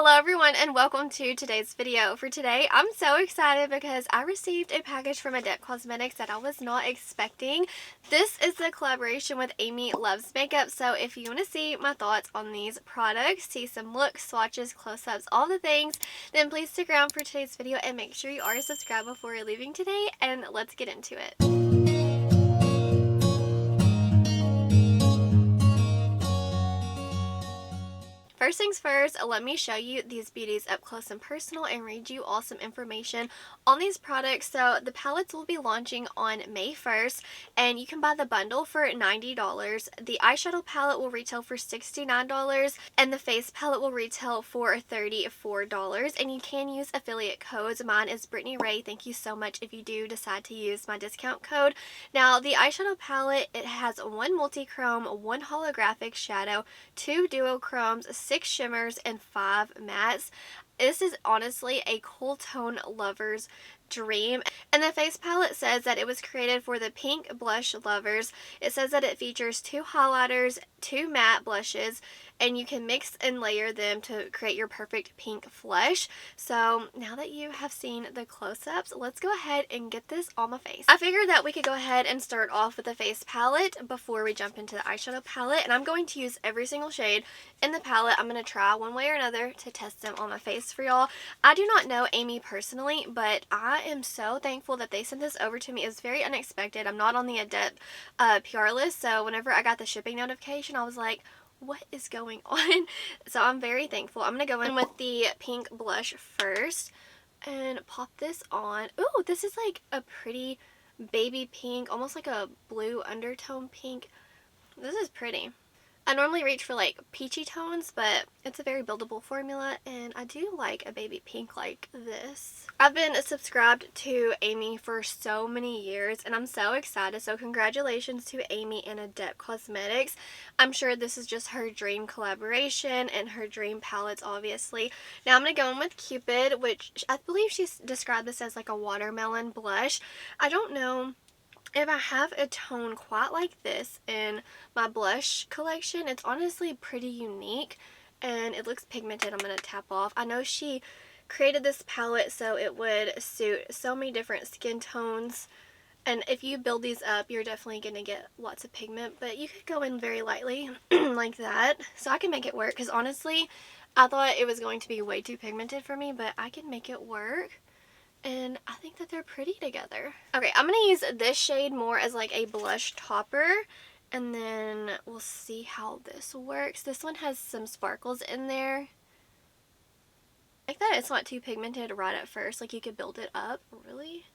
Hello everyone and welcome to today's video. For today, I'm so excited because I received a package from Adept Cosmetics that I was not expecting. This is a collaboration with AMYLOVES makeup, so if you want to see my thoughts on these products, see some looks, swatches, close-ups, all the things, then please stick around for today's video and make sure you are subscribed before you're leaving today, and let's get into it. First things first, let me show you these beauties up close and personal and read you all some information on these products. So the palettes will be launching on May 1st and you can buy the bundle for $90. The eyeshadow palette will retail for $69 and the face palette will retail for $34, and you can use affiliate codes. Mine is Brittany Ray. Thank you so much if you do decide to use my discount code. Now the eyeshadow palette, it has one multi-chrome, one holographic shadow, two duochromes, 6 shimmers, and 5 mattes. This is honestly a cool tone lover's dream. And the face palette says that it was created for the pink blush lovers. It says that it features 2 highlighters, 2 matte blushes, and you can mix and layer them to create your perfect pink flush. So now that you have seen the close-ups, let's go ahead and get this on my face. I figured that we could go ahead and start off with the face palette before we jump into the eyeshadow palette, and I'm going to use every single shade in the palette. I'm going to try one way or another to test them on my face for y'all. I do not know Amy personally, but I am so thankful that they sent this over to me. It was very unexpected. I'm not on the Adept PR list, so whenever I got the shipping notification, I was like, what is going on? So I'm very thankful. I'm going to go in with the pink blush first and pop this on. Ooh, this is like a pretty baby pink, almost like a blue undertone pink. This is pretty. I normally reach for like peachy tones, but it's a very buildable formula and I do like a baby pink like this. I've been subscribed to Amy for so many years and I'm so excited. So congratulations to Amy and Adept Cosmetics. I'm sure this is just her dream collaboration and her dream palettes, obviously. Now I'm going to go in with Cupid, which I believe she's described this as like a watermelon blush. I don't know if I have a tone quite like this in my blush collection. It's honestly pretty unique and it looks pigmented. I'm going to tap off. I know she created this palette so it would suit so many different skin tones, and if you build these up you're definitely going to get lots of pigment, but you could go in very lightly like that. So I can make it work because honestly I thought it was going to be way too pigmented for me, but I can make it work. And I think that they're pretty together. Okay, I'm going to use this shade more as like a blush topper. And then we'll see how this works. This one has some sparkles in there. I like that it's not too pigmented right at first. Like you could build it up. Really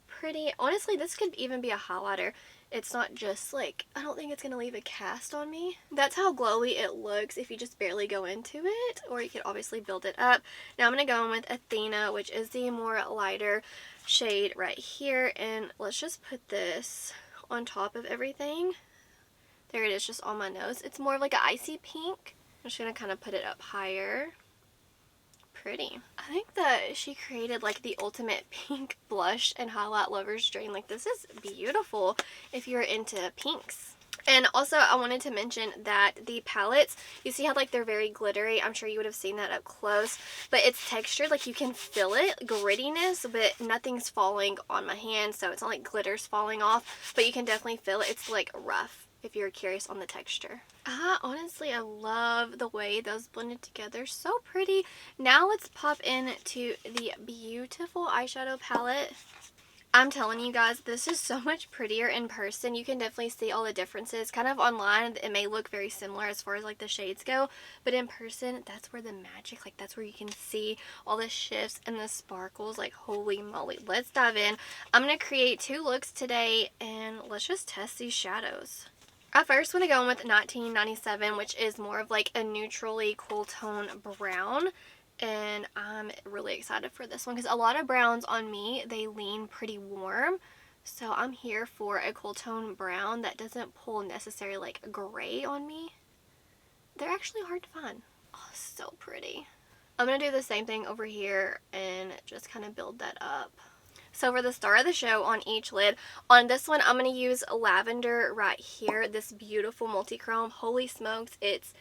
pretty. Honestly, this could even be a highlighter. It's not just like, I don't think it's going to leave a cast on me. That's how glowy it looks if you just barely go into it, or you could obviously build it up. Now I'm going to go in with Athena, which is the more lighter shade right here, and let's just put this on top of everything. There it is, just on my nose. It's more of like an icy pink. I'm just going to kind of put it up higher. Pretty. I think that she created like the ultimate pink blush and highlight lover's dream. Like this is beautiful if you're into pinks. And also I wanted to mention that the palettes, you see how like they're very glittery. I'm sure you would have seen that up close, but it's textured, like you can feel it, grittiness, but nothing's falling on my hand, so it's not like glitter's falling off, but you can definitely feel it. It's like rough if you're curious on the texture. Honestly, I love the way those blended together. So pretty. Now let's pop into the beautiful eyeshadow palette. I'm telling you guys, this is so much prettier in person. You can definitely see all the differences. Kind of online, it may look very similar as far as like the shades go, but in person, that's where the magic, like that's where you can see all the shifts and the sparkles. Like holy moly. Let's dive in. I'm going to create 2 looks today and let's just test these shadows. I first want to go in with 1997, which is more of like a neutrally cool tone brown. And I'm really excited for this one because a lot of browns on me, they lean pretty warm. So I'm here for a cool tone brown that doesn't pull necessarily like gray on me. They're actually hard to find. Oh, so pretty. I'm going to do the same thing over here and just kind of build that up. So for the star of the show on each lid, on this one I'm going to use lavender right here, this beautiful multi-chrome. Holy smokes, it's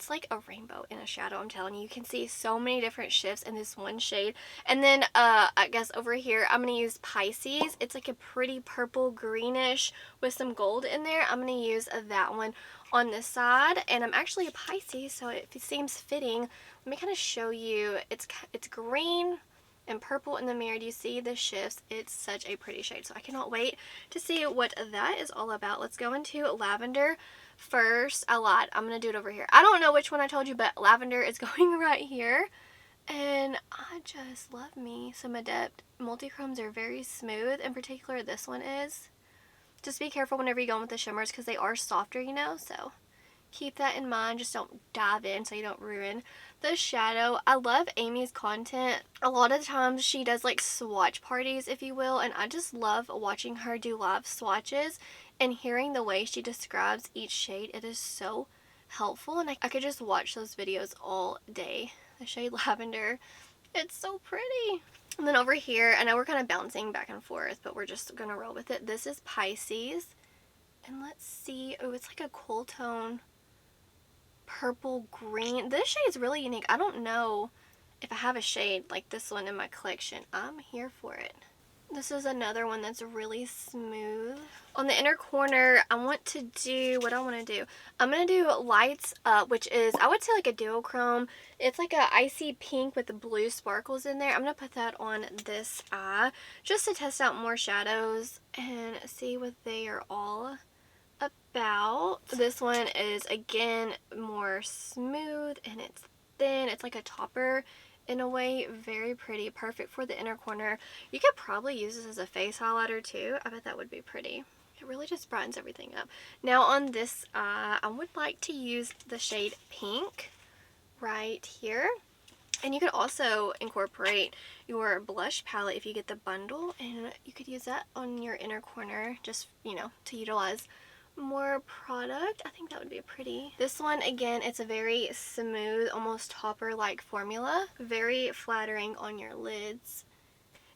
like a rainbow in a shadow, I'm telling you. You can see so many different shifts in this one shade. And then I guess over here I'm going to use Pisces. It's like a pretty purple greenish with some gold in there. I'm going to use that one on this side, and I'm actually a Pisces, so it seems fitting. Let me kind of show you. It's green and purple in the mirror. Do you see the shifts? It's such a pretty shade, so I cannot wait to see what that is all about. Let's go into lavender first. I lied. I'm going to do it over here. I don't know which one I told you, but lavender is going right here. And I just love me some Adept. Multi-chromes are very smooth. In particular, this one is. Just be careful whenever you go in with the shimmers because they are softer, you know, so keep that in mind. Just don't dive in so you don't ruin the shadow. I love Amy's content. A lot of the times she does like swatch parties, if you will, and I just love watching her do live swatches and hearing the way she describes each shade. It is so helpful, and I could just watch those videos all day. The shade lavender, it's so pretty. And then over here, I know we're kind of bouncing back and forth, but we're just going to roll with it. This is Pisces. And let's see. Oh, it's like a cool tone purple green. This shade is really unique. I don't know if I have a shade like this one in my collection. I'm here for it. This is another one that's really smooth. On the inner corner, I want to do, what I want to do, I'm going to do Lights Up, which is, I would say like a duochrome. It's like a icy pink with the blue sparkles in there. I'm going to put that on this eye just to test out more shadows and see what they are all about. This one is, again, more smooth and it's thin. It's like a topper in a way. Very pretty. Perfect for the inner corner. You could probably use this as a face highlighter too. I bet that would be pretty. It really just brightens everything up. Now on this eye, I would like to use the shade Pink right here. And you could also incorporate your blush palette if you get the bundle, and you could use that on your inner corner just, you know, to utilize more product. I think that would be pretty. This one, again, it's a very smooth, almost topper-like formula. Very flattering on your lids.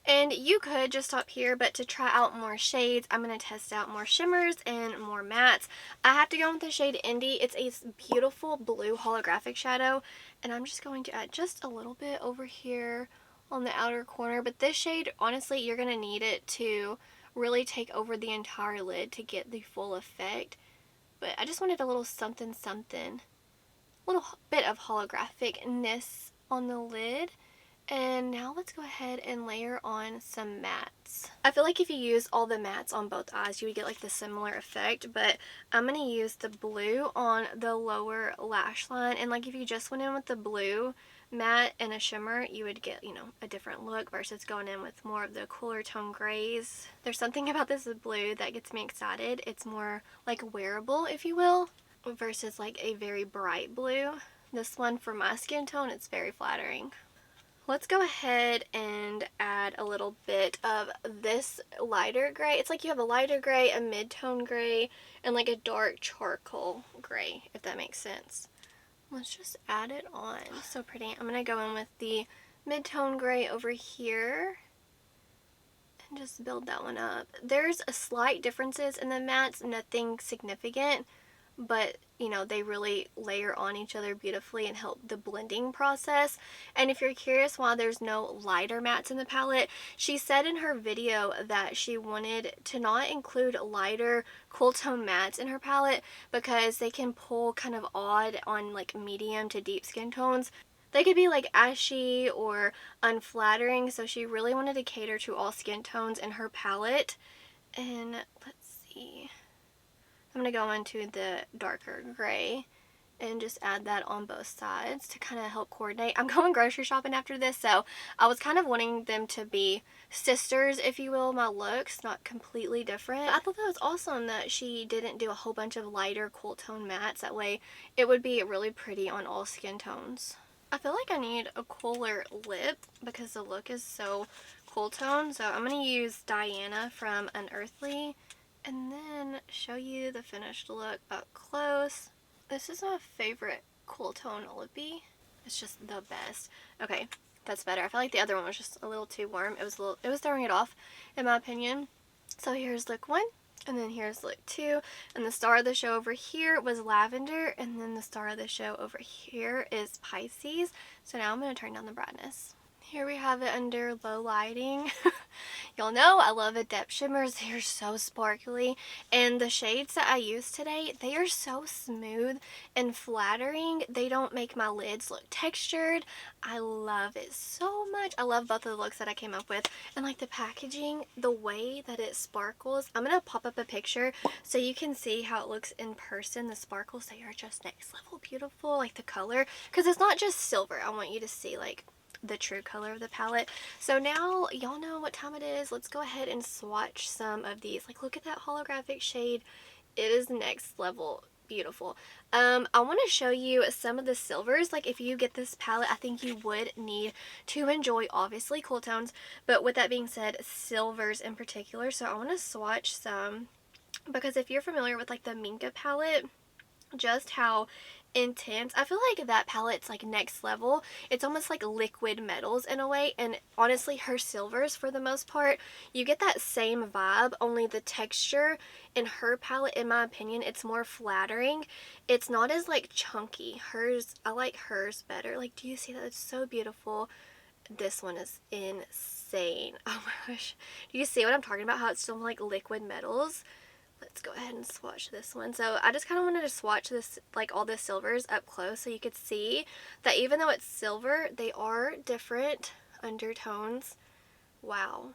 And you could just stop here, but to try out more shades, I'm going to test out more shimmers and more mattes. I have to go with the shade Indie. It's a beautiful blue holographic shadow, and I'm just going to add just a little bit over here on the outer corner. But this shade, honestly, you're going to need it to really take over the entire lid to get the full effect. But I just wanted a little something something, a little bit of holographicness on the lid. And now let's go ahead and layer on some mattes. I feel like if you use all the mattes on both eyes, you would get like the similar effect, but I'm going to use the blue on the lower lash line. And like if you just went in with the blue matte and a shimmer, you would get, you know, a different look versus going in with more of the cooler tone grays. There's something about this blue that gets me excited. It's more like wearable, if you will, versus like a very bright blue. This one, for my skin tone, it's very flattering. Let's go ahead and add a little bit of this lighter gray. It's like you have a lighter gray, a mid-tone gray, and like a dark charcoal gray, if that makes sense. Let's just add it on. So pretty. I'm going to go in with the mid-tone gray over here and just build that one up. There's a slight differences in the mattes, nothing significant, but you know, they really layer on each other beautifully and help the blending process. And if you're curious why there's no lighter mattes in the palette, she said in her video that she wanted to not include lighter cool tone mattes in her palette because they can pull kind of odd on like medium to deep skin tones. They could be like ashy or unflattering, so she really wanted to cater to all skin tones in her palette. And let's see, I'm going to go into the darker gray and just add that on both sides to kind of help coordinate. I'm going grocery shopping after this, so I was kind of wanting them to be sisters, if you will, my looks, not completely different. I thought that was awesome that she didn't do a whole bunch of lighter cool tone mattes. That way it would be really pretty on all skin tones. I feel like I need a cooler lip because the look is so cool tone, so I'm going to use Diana from Unearthly and then show you the finished look up close. This is my favorite cool tone lippy. It's just the best. Okay, that's better. I feel like the other one was just a little too warm. It was throwing it off, in my opinion. So here's look 1, and then here's look 2, and the star of the show over here was lavender, and then the star of the show over here is Pisces. So now I'm going to turn down the brightness. Here we have it under low lighting. Y'all know I love Adept shimmers. They are so sparkly, and the shades that I use today, they are so smooth and flattering. They don't make my lids look textured. I love it so much. I love both of the looks that I came up with, and like the packaging, the way that it sparkles. I'm gonna pop up a picture so you can see how it looks in person. The sparkles, they are just next level beautiful. Like the color, because it's not just silver. I want you to see like the true color of the palette. So now y'all know what time it is. Let's go ahead and swatch some of these. Like, look at that holographic shade. It is next level beautiful. I want to show you some of the silvers. Like, if you get this palette, I think you would need to enjoy obviously cool tones, but with that being said, silvers in particular. So I want to swatch some, because if you're familiar with like the Minka palette, just how intense. I feel like that palette's like next level. It's almost like liquid metals in a way, and honestly her silvers, for the most part, you get that same vibe, only the texture in her palette, in my opinion, it's more flattering. It's not as like chunky. Hers, I like hers better. Like, do you see that? It's so beautiful. This one is insane. Oh my gosh. Do you see what I'm talking about? How it's still like liquid metals? Let's go ahead and swatch this one. So I just kind of wanted to swatch this, like all the silvers up close, so you could see that even though it's silver, they are different undertones. Wow.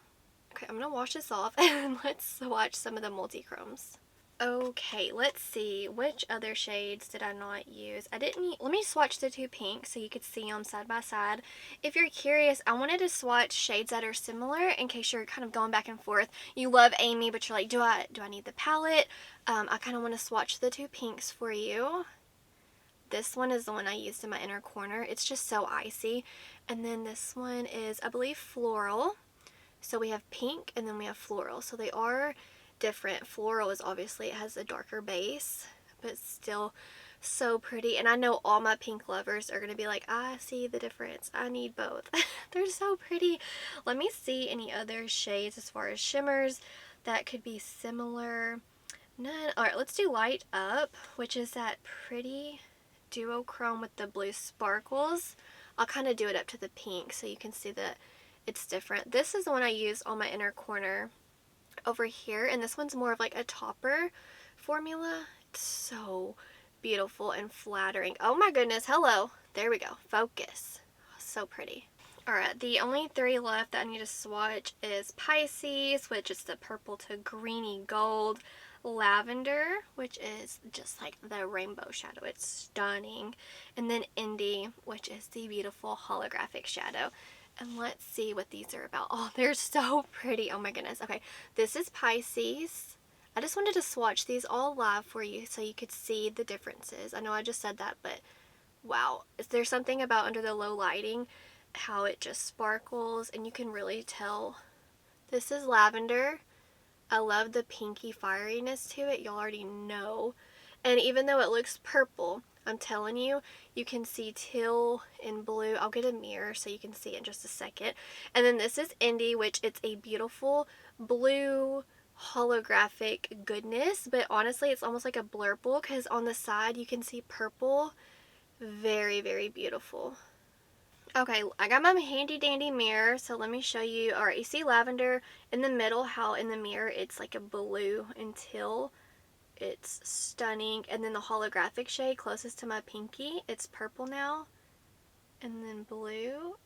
Okay, I'm going to wash this off and let's swatch some of the multi-chromes. Okay, let's see. Which other shades did I not use? Let me swatch the 2 pinks so you could see them side by side. If you're curious, I wanted to swatch shades that are similar in case you're kind of going back and forth. You love Amy, but you're like, do I need the palette? I kind of want to swatch the 2 pinks for you. This one is the one I used in my inner corner. It's just so icy. And then this one is, I believe, floral. So we have pink and then we have floral. So they are different. Floral is obviously, it has a darker base, but still so pretty. And I know all my pink lovers are going to be like, I see the difference. I need both. They're so pretty. Let me see any other shades as far as shimmers that could be similar. None. Alright, let's do Light Up, which is that pretty duochrome with the blue sparkles. I'll kind of do it up to the pink so you can see that it's different. This is the one I used on my inner corner over here, and this one's more of like a topper formula. It's so beautiful and flattering. Oh my goodness, hello. There we go. Focus. So pretty. Alright, the only 3 left that I need to swatch is Pisces, which is the purple to greeny gold. Lavender, which is just like the rainbow shadow. It's stunning. And then Indie, which is the beautiful holographic shadow. And let's see what these are about. Oh, they're so pretty. Oh my goodness. Okay, this is Pisces. I just wanted to swatch these all live for you so you could see the differences. I know I just said that, but wow. Is there something about under the low lighting, how it just sparkles, and you can really tell. This is Lavender. I love the pinky fieriness to it. Y'all already know. And even though it looks purple, I'm telling you, you can see teal and blue. I'll get a mirror so you can see it in just a second. And then this is Indie, which it's a beautiful blue holographic goodness. But honestly, it's almost like a blurple because on the side you can see purple. Very, very beautiful. Okay, I got my handy dandy mirror, so let me show you. Alright, you see Lavender in the middle, how in the mirror it's like a blue and teal. It's stunning. And then the holographic shade closest to my pinky, it's purple now. And then blue.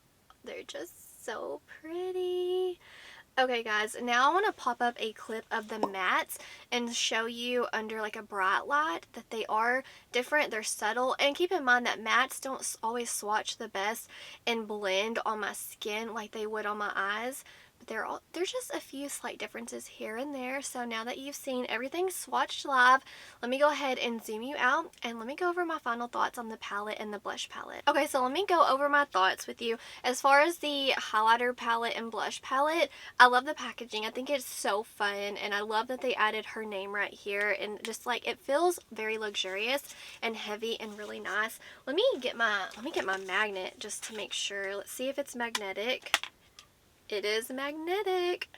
They're just so pretty. Okay guys, now I want to pop up a clip of the mattes and show you under like a bright light that they are different, they're subtle, and keep in mind that mattes don't always swatch the best and blend on my skin like they would on my eyes, there's just a few slight differences here and there. So now that you've seen everything swatched live, let me go ahead and zoom you out and let me go over my final thoughts on the palette and the blush palette. Okay, so let me go over my thoughts with you. As far as the highlighter palette and blush palette, I love the packaging. I think it's so fun, and I love that they added her name right here, and just like it feels very luxurious and heavy and really nice. Let me get my magnet just to make sure. Let's see if it's magnetic. It is magnetic.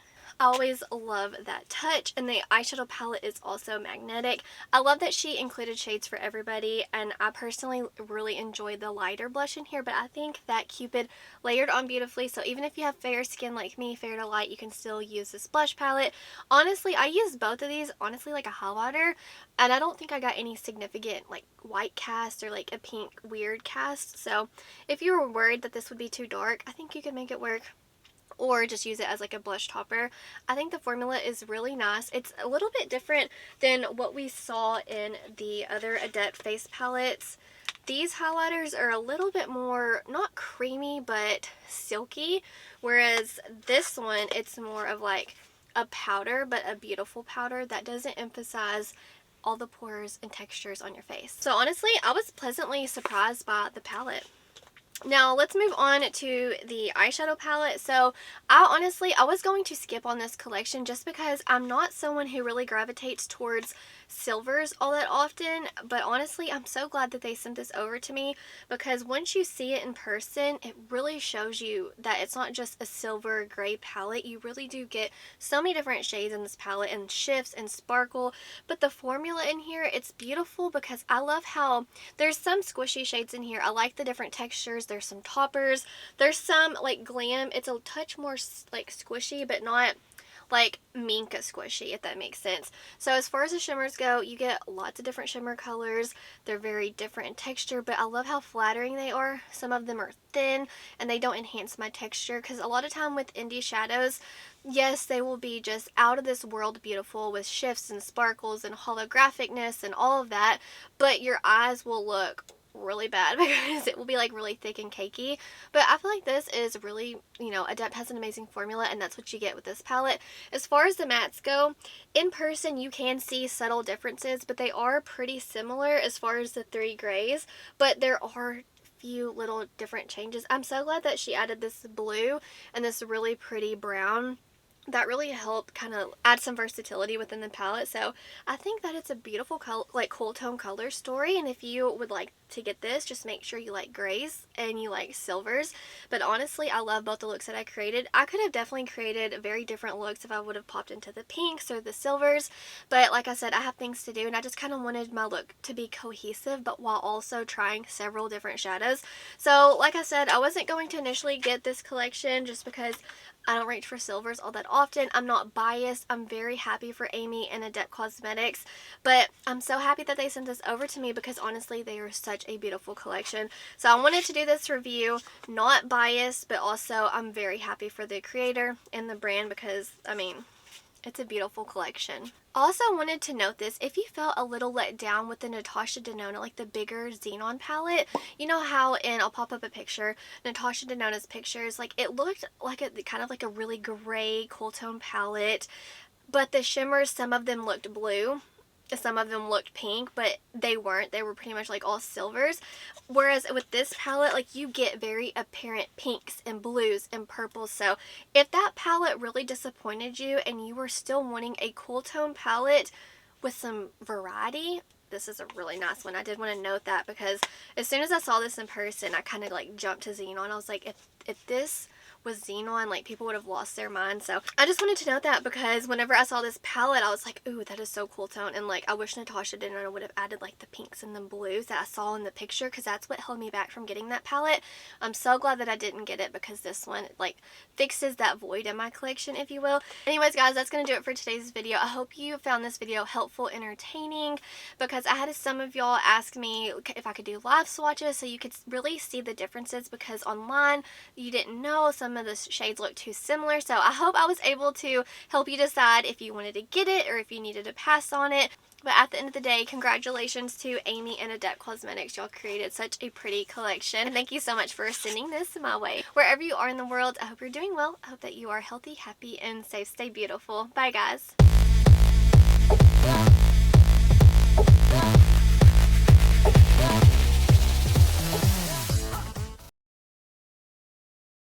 I always love that touch, and the eyeshadow palette is also magnetic. I love that she included shades for everybody, and I personally really enjoy the lighter blush in here, but I think that Cupid layered on beautifully, so even if you have fair skin like me, fair to light, you can still use this blush palette. Honestly, I use both of these, honestly, like a highlighter, and I don't think I got any significant like white cast or like a pink weird cast, so if you were worried that this would be too dark, I think you could make it work. Or just use it as like a blush topper. I think the formula is really nice. It's a little bit different than what we saw in the other Adept face palettes. These highlighters are a little bit more, not creamy, but silky. Whereas this one, it's more of like a powder, but a beautiful powder that doesn't emphasize all the pores and textures on your face. So honestly, I was pleasantly surprised by the palette. Now let's move on to the eyeshadow palette. So I was going to skip on this collection just because I'm not someone who really gravitates towards silvers all that often, but honestly I'm so glad that they sent this over to me, because once you see it in person, it really shows you that it's not just a silver gray palette. You really do get so many different shades in this palette, and shifts and sparkle. But the formula in here, it's beautiful because I love how there's some squishy shades in here. I like the different textures. There's some toppers, there's some like glam. It's a touch more like squishy, but not like Minka squishy, if that makes sense. So as far as the shimmers go, you get lots of different shimmer colors. They're very different in texture, but I love how flattering they are. Some of them are thin and they don't enhance my texture, because a lot of time with indie shadows, yes, they will be just out of this world beautiful with shifts and sparkles and holographicness and all of that, but your eyes will look really bad because it will be like really thick and cakey. But I feel like this is really, you know, Adept has an amazing formula, and that's what you get with this palette. As far as the mattes go, in person you can see subtle differences, but they are pretty similar as far as the three grays, but there are few little different changes. I'm so glad that she added this blue and this really pretty brown. That really helped kind of add some versatility within the palette. So I think that it's a beautiful color, like cool tone color story, and if you would like to get this, just make sure you like grays and you like silvers. But honestly, I love both the looks that I created. I could have definitely created very different looks if I would have popped into the pinks or the silvers, but like I said, I have things to do, and I just kind of wanted my look to be cohesive, but while also trying several different shadows. So like I said, I wasn't going to initially get this collection just because I don't reach for silvers all that often. I'm not biased. I'm very happy for Amy and Adept Cosmetics, but I'm so happy that they sent this over to me because honestly they are such a beautiful collection. So I wanted to do this review, not biased, but also I'm very happy for the creator and the brand because, I mean, it's a beautiful collection. Also wanted to note this, if you felt a little let down with the Natasha Denona, like the bigger Xenon palette, you know how in, I'll pop up a picture, Natasha Denona's pictures, like it looked like a kind of like a really gray cool tone palette, but the shimmers, some of them looked blue, some of them looked pink, but they weren't. They were pretty much like all silvers. Whereas with this palette, like you get very apparent pinks and blues and purples. So if that palette really disappointed you and you were still wanting a cool tone palette with some variety, this is a really nice one. I did want to note that because as soon as I saw this in person, I kind of like jumped to Xenon. I was like, if this was Xenon, like people would have lost their mind. So I just wanted to note that because whenever I saw this palette, I was like, ooh, that is so cool tone. And like I wish Natasha Denona would have added like the pinks and the blues that I saw in the picture, because that's what held me back from getting that palette. I'm so glad that I didn't get it because this one like fixes that void in my collection, if you will. Anyways guys, that's gonna do it for today's video. I hope you found this video helpful, entertaining, because I had some of y'all ask me if I could do live swatches so you could really see the differences, because online you didn't know, some some of the shades look too similar. So I hope I was able to help you decide if you wanted to get it or if you needed to pass on it. But at the end of the day, congratulations to Amy and Adept Cosmetics. Y'all created such a pretty collection. And thank you so much for sending this my way. Wherever you are in the world, I hope you're doing well. I hope that you are healthy, happy, and safe. Stay beautiful. Bye, guys.